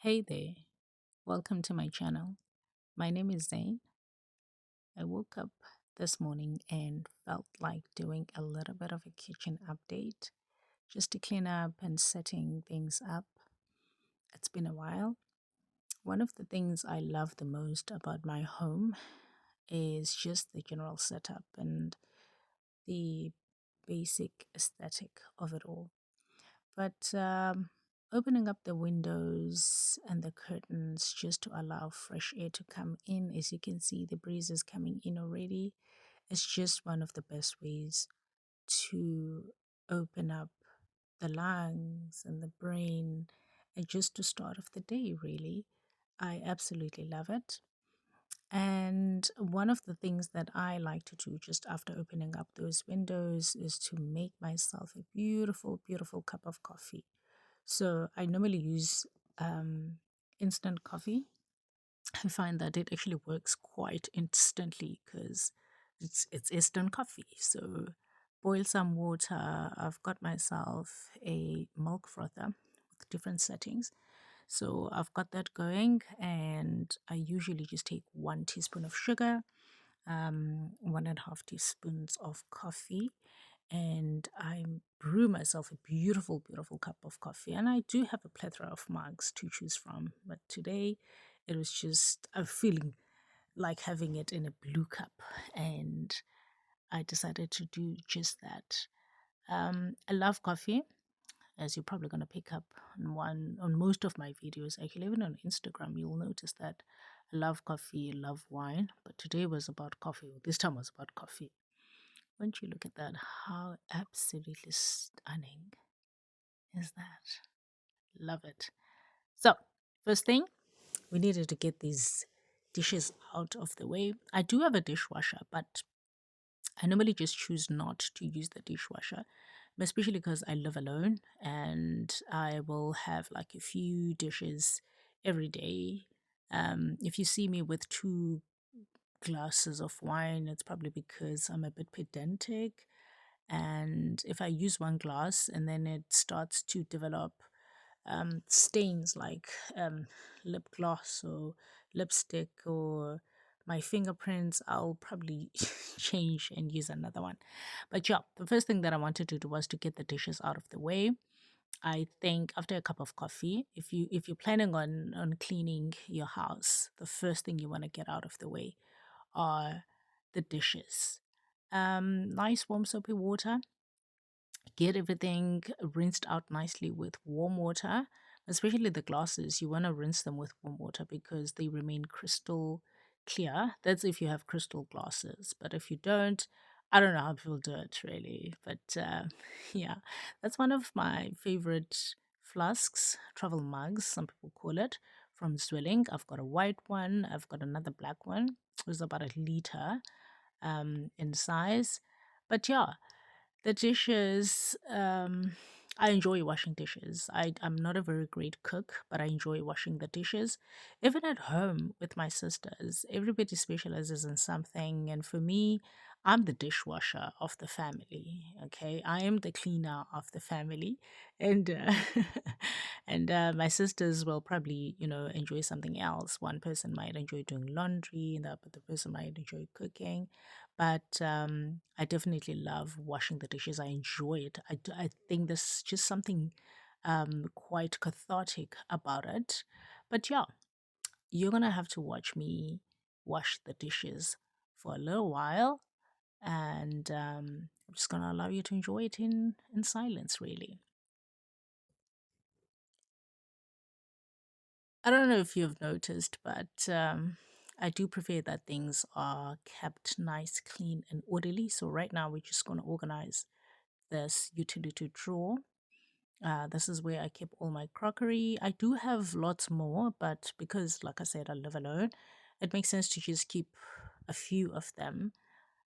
Hey there, welcome to my channel. My name is Zane. I woke up this morning and felt like doing a little bit of a kitchen update just to clean up and setting things up. It's been a while. One of the things I love the most about my home is just the general setup and the basic aesthetic of it all. But opening up the windows and the curtains just to allow fresh air to come in, as you can see, the breeze is coming in already. It's just one of the best ways to open up the lungs and the brain and just to start off the day, really. I absolutely love it. And one of the things that I like to do just after opening up those windows is to make myself a beautiful, beautiful cup of coffee. So I normally use um, instant coffee. I find that it actually works quite instantly because it's instant coffee. So boil some water. I've got myself a milk frother with different settings. So I've got that going, and I usually just take 1 teaspoon of sugar, 1.5 teaspoons of coffee, and I brew myself a beautiful, beautiful cup of coffee. And I do have a plethora of mugs to choose from, but today it was just a feeling like having it in a blue cup, and I decided to do just that. I love coffee, as you're probably going to pick up on most of my videos. Actually, even on Instagram, you'll notice that I love coffee, I love wine, but today was about coffee. This time was about coffee. Won't you look at that? How absolutely stunning is that? Love it. So, first thing, we needed to get these dishes out of the way. I do have a dishwasher, but I normally just choose not to use the dishwasher, especially because I live alone and I will have like a few dishes every day. If you see me with two glasses of wine, it's probably because I'm a bit pedantic. And if I use one glass and then it starts to develop stains like lip gloss or lipstick or my fingerprints, I'll probably change and use another one. But yeah, the first thing that I wanted to do was to get the dishes out of the way. I think after a cup of coffee, if you're planning on cleaning your house, the first thing you want to get out of the way are the dishes. Nice warm soapy water, get everything rinsed out nicely with warm water, especially the glasses. You want to rinse them with warm water because they remain crystal clear. That's if you have crystal glasses. But if you don't, I don't know how people do it really. But yeah, that's one of my favorite flasks, travel mugs, some people call it, from Zwilling. I've got a white one, I've got another black one. It's about a liter in size. But yeah, the dishes, I enjoy washing dishes. I'm not a very great cook, but I enjoy washing the dishes. Even at home with my sisters, everybody specializes in something. And for me, I'm the dishwasher of the family. Okay. I am the cleaner of the family. And, and my sisters will probably, enjoy something else. One person might enjoy doing laundry, and the other person might enjoy cooking. But I definitely love washing the dishes. I enjoy it. I think there's just something quite cathartic about it. But yeah, you're going to have to watch me wash the dishes for a little while. And I'm just going to allow you to enjoy it in silence, really. I don't know if you've noticed, but I do prefer that things are kept nice, clean, and orderly. So right now, we're just going to organize this utility drawer. This is where I keep all my crockery. I do have lots more, but because, like I said, I live alone, it makes sense to just keep a few of them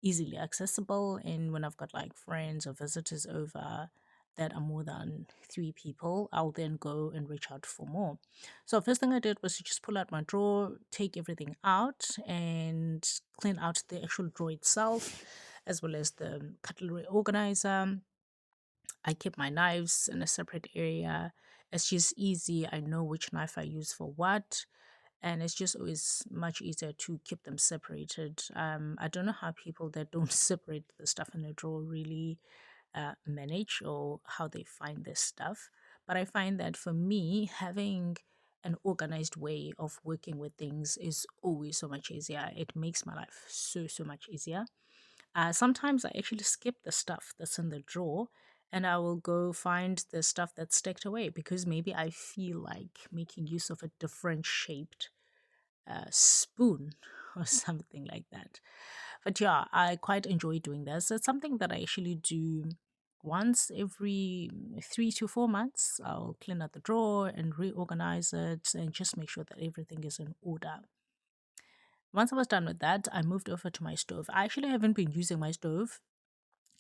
easily accessible. And when I've got like friends or visitors over that are more than 3 people, I'll then go and reach out for more. So, first thing I did was to just pull out my drawer, take everything out, and clean out the actual drawer itself, as well as the cutlery organizer. I keep my knives in a separate area, It's just easy. I know which knife I use for what, and it's just always much easier to keep them separated. I don't know how people that don't separate the stuff in the drawer really manage, or how they find this stuff. But I find that for me, having an organized way of working with things is always so much easier. It makes my life so much easier. Sometimes I actually skip the stuff that's in the drawer, and I will go find the stuff that's stacked away because maybe I feel like making use of a different shaped spoon or something like that. But yeah, I quite enjoy doing this. It's something that I actually do once every 3 to 4 months. I'll clean out the drawer and reorganize it and just make sure that everything is in order. Once I was done with that, I moved over to my stove. I actually haven't been using my stove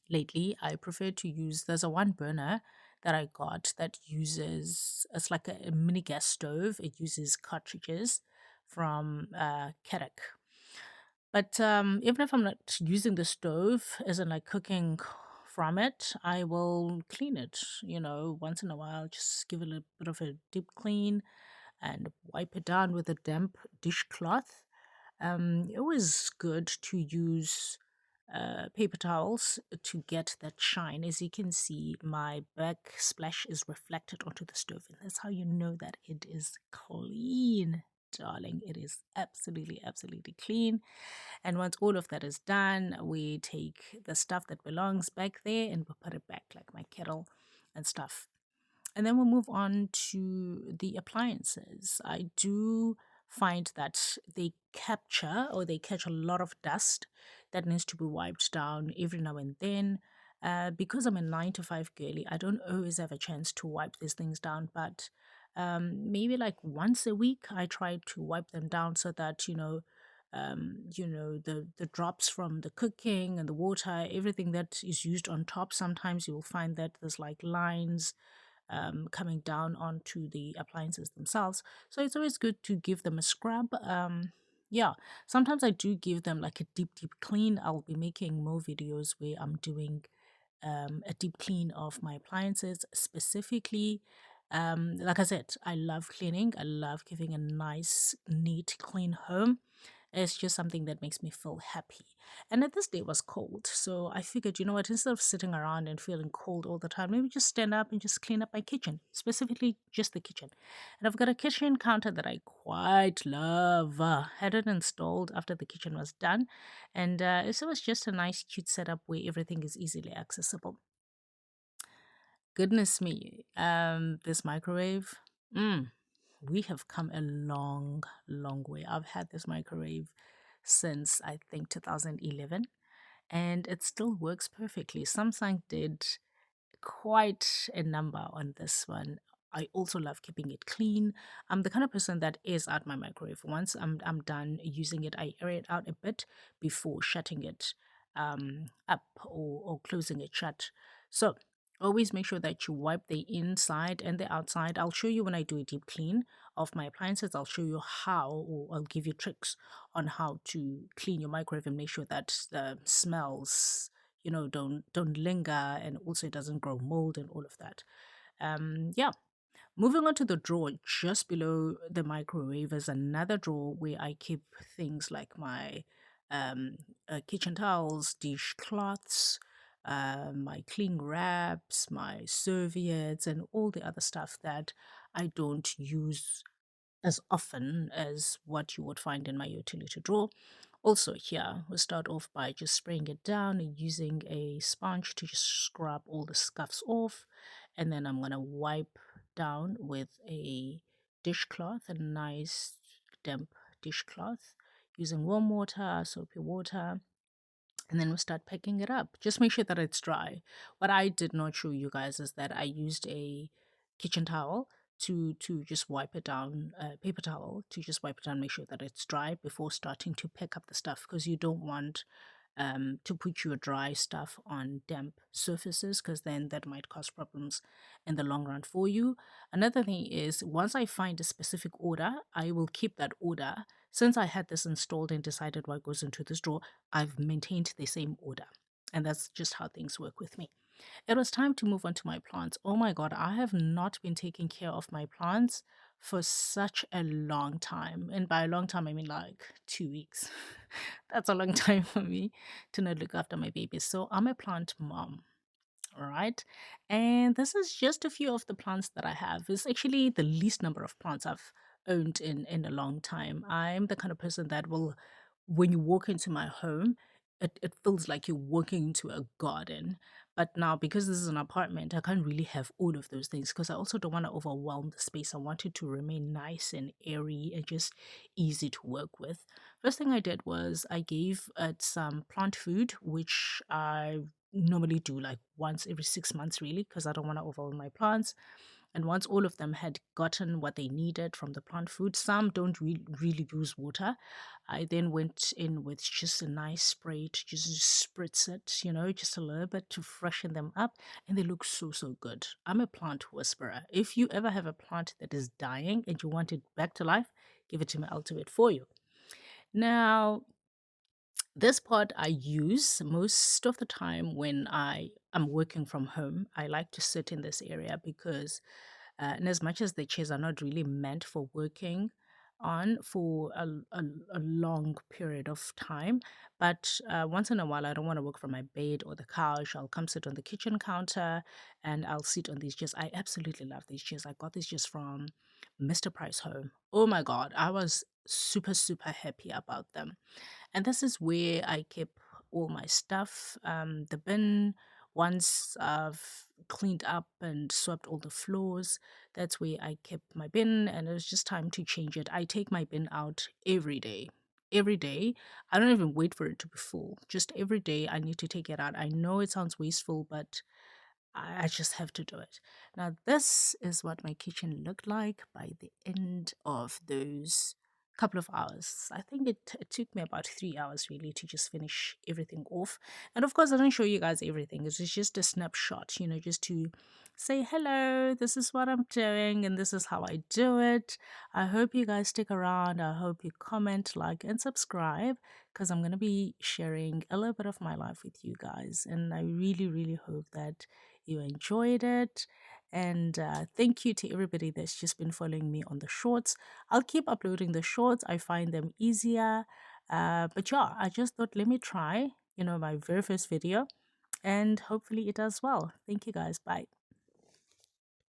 lately. I prefer to use, there's a one burner that I got that uses, it's like a mini gas stove. It uses cartridges from Kadak. But even if I'm not using the stove, as in like cooking from it, I will clean it, once in a while, just give it a bit of a deep clean and wipe it down with a damp dishcloth. It was good to use paper towels to get that shine. As you can see, my backsplash is reflected onto the stove, and that's how you know that it is clean, darling. It is absolutely clean. And once all of that is done, we take the stuff that belongs back there and we put it back, like my kettle and stuff. And then we'll move on to the appliances. I do find that they capture or they catch a lot of dust that needs to be wiped down every now and then. Because I'm a 9 to 5 girly, I don't always have a chance to wipe these things down, but maybe like once a week I try to wipe them down so that the drops from the cooking and the water, everything that is used on top. Sometimes you will find that there's like lines coming down onto the appliances themselves. So it's always good to give them a scrub. Yeah, sometimes I do give them like a deep clean. I'll be making more videos where I'm doing a deep clean of my appliances specifically. Like I said, I love cleaning. I love giving a nice, neat, clean home. It's just something that makes me feel happy. And at this day it was cold. So I figured, you know what, instead of sitting around and feeling cold all the time, maybe just stand up and just clean up my kitchen, specifically just the kitchen. And I've got a kitchen counter that I quite love. Had it installed after the kitchen was done. And it was just a nice, cute setup where everything is easily accessible. Goodness me, this microwave. Mm, we have come a long way. I've had this microwave since I think 2011, and it still works perfectly. Samsung did quite a number on this one. I also love keeping it clean. I'm the kind of person that airs out my microwave. Once I'm done using it, I air it out a bit before shutting it up, or closing it shut. So always make sure that you wipe the inside and the outside. I'll show you when I do a deep clean of my appliances. I'll show you how, or I'll give you tricks on how to clean your microwave and make sure that the smells, don't linger, and also it doesn't grow mold and all of that. Yeah, moving on to the drawer just below the microwave is another drawer where I keep things like my um kitchen towels, dish cloths, my cling wraps, my serviettes, and all the other stuff that I don't use as often as what you would find in my utility drawer. Also, here we'll start off by just spraying it down and using a sponge to just scrub all the scuffs off. And then I'm going to wipe down with a dishcloth, a nice damp dishcloth, using warm water, soapy water, and then we start picking it up. Just make sure that it's dry. What I did not show you guys is that I used a kitchen towel to just wipe it down, paper towel to just wipe it down, make sure that it's dry before starting to pick up the stuff, because you don't want to put your dry stuff on damp surfaces, because then that might cause problems in the long run for you. Another thing is, once I find a specific order, I will keep that order. Since I had this installed and decided what goes into this drawer, I've maintained the same order. And that's just how things work with me. It was time to move on to my plants. Oh my God, I have not been taking care of my plants for such a long time. And by a long time, I mean like 2 weeks. That's a long time for me to not look after my babies. So I'm a plant mom. All right. And this is just a few of the plants that I have. It's actually the least number of plants I've owned in a long time. I'm the kind of person that will, when you walk into my home, it feels like you're walking into a garden. But now, because this is an apartment, I can't really have all of those things because I also don't want to overwhelm the space. I want it to remain nice and airy and just easy to work with. First thing I did was I gave it some plant food, which I normally do like once every 6 months, really, because I don't want to overwhelm my plants. And once all of them had gotten what they needed from the plant food, some don't really use water. I then went in with just a nice spray to just spritz it, just a little bit to freshen them up. And they look so good. I'm a plant whisperer. If you ever have a plant that is dying and you want it back to life, give it to me, I'll do it for you. Now, this pod I use most of the time when I am working from home. I like to sit in this area because, and as much as the chairs are not really meant for working on for a long period of time, but once in a while I don't want to work from my bed or the couch. I'll come sit on the kitchen counter and I'll sit on these chairs. I absolutely love these chairs. I got these just from Mr. Price Home. Oh my God, I was super happy about them. And this is where I keep all my stuff. The bin, once I've cleaned up and swept all the floors, that's where I kept my bin, and it was just time to change it. I take my bin out every day. Every day. I don't even wait for it to be full. Just every day, I need to take it out. I know it sounds wasteful, but I just have to do it. Now, this is what my kitchen looked like by the end of those couple of hours. I think it took me about 3 hours really to just finish everything off. And of course, I don't show you guys everything. It's just a snapshot, just to say hello, this is what I'm doing, and this is how I do it. I hope you guys stick around. I hope you comment, like, and subscribe because I'm going to be sharing a little bit of my life with you guys. And I really hope that you enjoyed it. And thank you to everybody that's just been following me on the shorts. I'll keep uploading the shorts, I find them easier. But yeah, I just thought, let me try, my very first video, and hopefully it does well. Thank you guys. Bye.